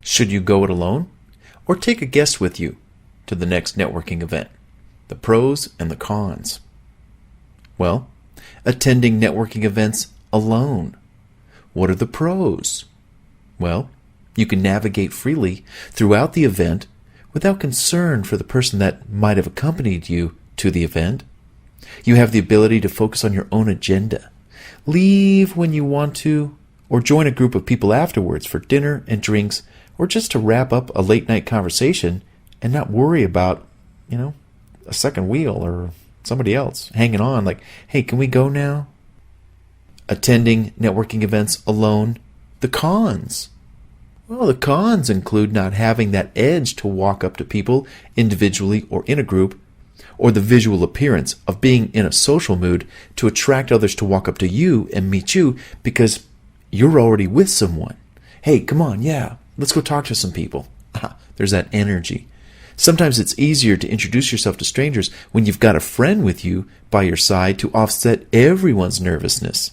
Should you go it alone or take a guest with you to the next networking event? The pros and the cons. Well, attending networking events alone. What are the pros? Well, you can navigate freely throughout the event without concern for the person that might have accompanied you to the event. You have the ability to focus on your own agenda, leave when you want to, or join a group of people afterwards for dinner and drinks, or just to wrap up a late night conversation and not worry about, a second wheel or somebody else hanging on like, hey, can we go now? Attending networking events alone. The cons. Well, the cons include not having that edge to walk up to people individually or in a group, or the visual appearance of being in a social mood to attract others to walk up to you and meet you because you're already with someone. Hey, come on, yeah, let's go talk to some people. There's that energy. Sometimes it's easier to introduce yourself to strangers when you've got a friend with you by your side to offset everyone's nervousness.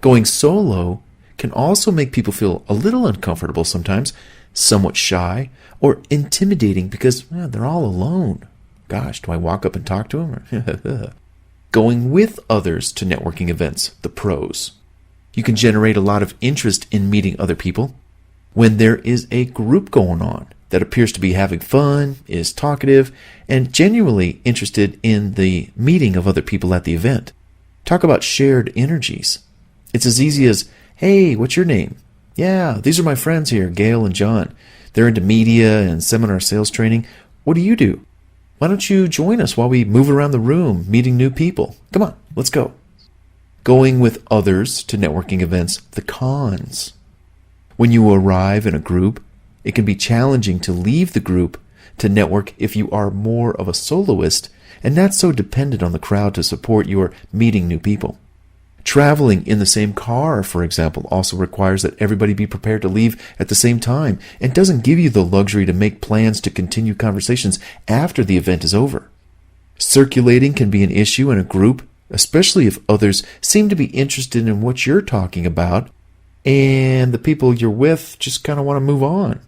Going solo can also make people feel a little uncomfortable sometimes, somewhat shy, or intimidating because they're all alone. Gosh, do I walk up and talk to them? Going with others to networking events, the pros. You can generate a lot of interest in meeting other people when there is a group going on that appears to be having fun, is talkative, and genuinely interested in the meeting of other people at the event. Talk about shared energies. It's as easy as, hey, what's your name? Yeah, these are my friends here, Gail and John. They're into media and seminar sales training. What do you do? Why don't you join us while we move around the room, meeting new people? Come on, let's go. Going with others to networking events, the cons. When you arrive in a group, it can be challenging to leave the group to network if you are more of a soloist and not so dependent on the crowd to support your meeting new people. Traveling in the same car, for example, also requires that everybody be prepared to leave at the same time and doesn't give you the luxury to make plans to continue conversations after the event is over. Circulating can be an issue in a group, especially if others seem to be interested in what you're talking about and the people you're with just kind of want to move on.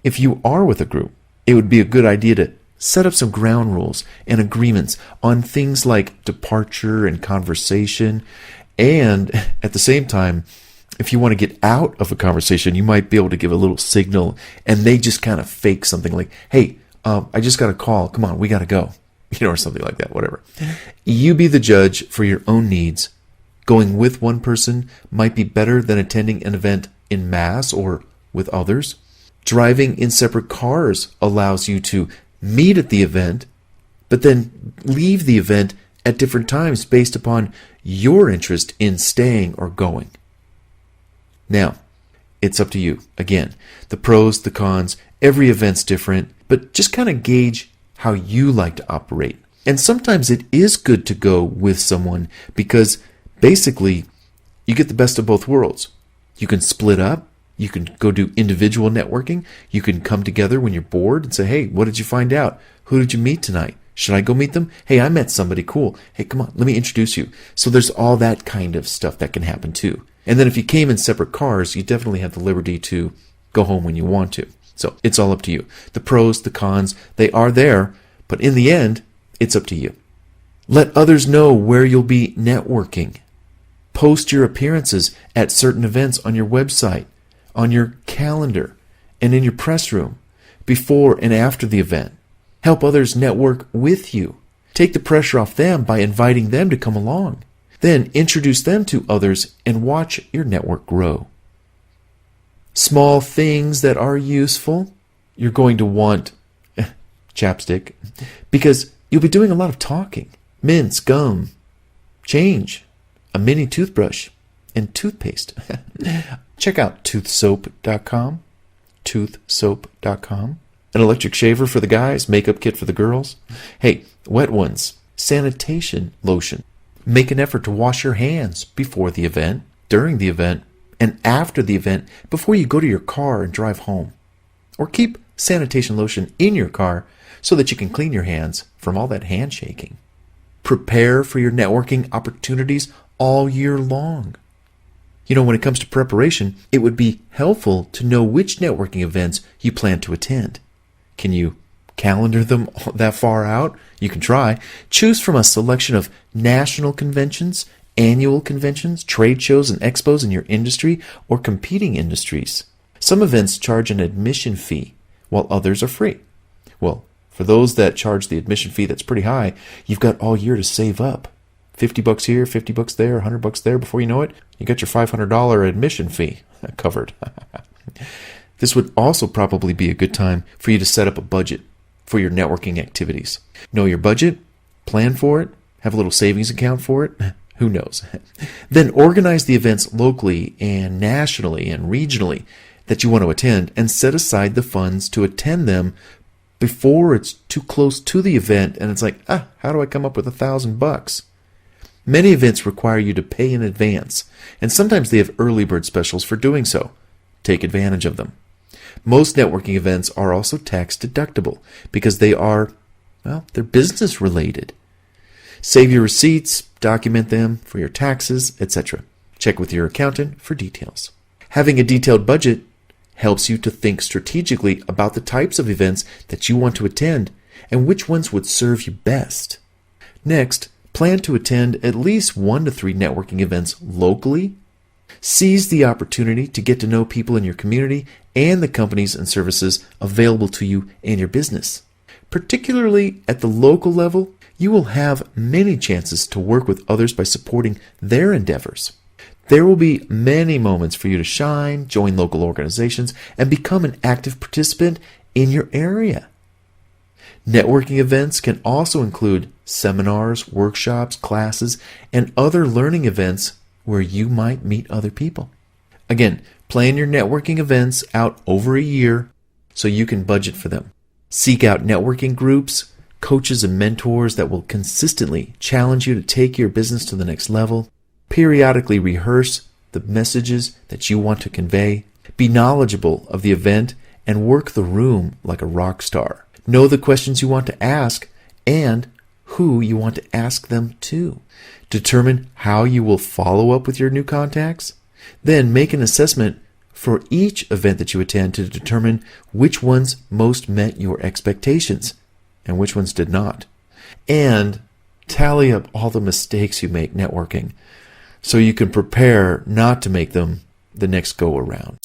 If you are with a group, it would be a good idea to set up some ground rules and agreements on things like departure and conversation. And at the same time, if you want to get out of a conversation, you might be able to give a little signal and they just kind of fake something like, hey, I just got a call. Come on, we got to go. Or something like that, whatever. You be the judge for your own needs. Going with one person might be better than attending an event in mass or with others. Driving in separate cars allows you to meet at the event, but then leave the event at different times based upon your interest in staying or going. Now, it's up to you. Again, the pros, the cons, every event's different, but just kind of gauge how you like to operate. And sometimes it is good to go with someone because basically you get the best of both worlds. You can split up. You can go do individual networking. You can come together when you're bored and say, hey, what did you find out? Who did you meet tonight? Should I go meet them? Hey, I met somebody cool. Hey, come on, let me introduce you. So there's all that kind of stuff that can happen too. And then if you came in separate cars, you definitely have the liberty to go home when you want to. So it's all up to you. The pros, the cons, they are there, but in the end, it's up to you. Let others know where you'll be networking. Post your appearances at certain events on your website, on your calendar, and in your press room, before and after the event. Help others network with you. Take the pressure off them by inviting them to come along. Then introduce them to others and watch your network grow. Small things that are useful. You're going to want chapstick because you'll be doing a lot of talking. Mints, gum, change, a mini toothbrush, and toothpaste. Check out toothsoap.com, toothsoap.com. An electric shaver for the guys, makeup kit for the girls. Hey, wet ones, sanitation lotion. Make an effort to wash your hands before the event, during the event, and after the event before you go to your car and drive home. Or keep sanitation lotion in your car so that you can clean your hands from all that handshaking. Prepare for your networking opportunities all year long. When it comes to preparation, it would be helpful to know which networking events you plan to attend. Can you calendar them that far out? You can try. Choose from a selection of national conventions, annual conventions, trade shows, and expos in your industry or competing industries. Some events charge an admission fee, while others are free. Well, for those that charge the admission fee that's pretty high, you've got all year to save up. $50 here, $50 there, $100 there. Before you know it, you got your $500 admission fee covered. This would also probably be a good time for you to set up a budget for your networking activities. Know your budget, plan for it, have a little savings account for it. Who knows? Then organize the events locally and nationally and regionally that you want to attend, and set aside the funds to attend them before it's too close to the event and it's like, how do I come up with $1,000? Many events require you to pay in advance, and sometimes they have early bird specials for doing so. Take advantage of them. Most networking events are also tax deductible because they're business related. Save your receipts, document them for your taxes, etc. Check with your accountant for details. Having a detailed budget helps you to think strategically about the types of events that you want to attend and which ones would serve you best. Next, plan to attend at least 1 to 3 networking events locally. Seize the opportunity to get to know people in your community and the companies and services available to you and your business. Particularly at the local level, you will have many chances to work with others by supporting their endeavors. There will be many moments for you to shine, join local organizations, and become an active participant in your area. Networking events can also include seminars, workshops, classes, and other learning events where you might meet other people. Again, plan your networking events out over a year so you can budget for them. Seek out networking groups, coaches, and mentors that will consistently challenge you to take your business to the next level. Periodically rehearse the messages that you want to convey. Be knowledgeable of the event and work the room like a rock star. Know the questions you want to ask and who you want to ask them to. Determine how you will follow up with your new contacts. Then make an assessment for each event that you attend to determine which ones most met your expectations and which ones did not. And tally up all the mistakes you make networking so you can prepare not to make them the next go around.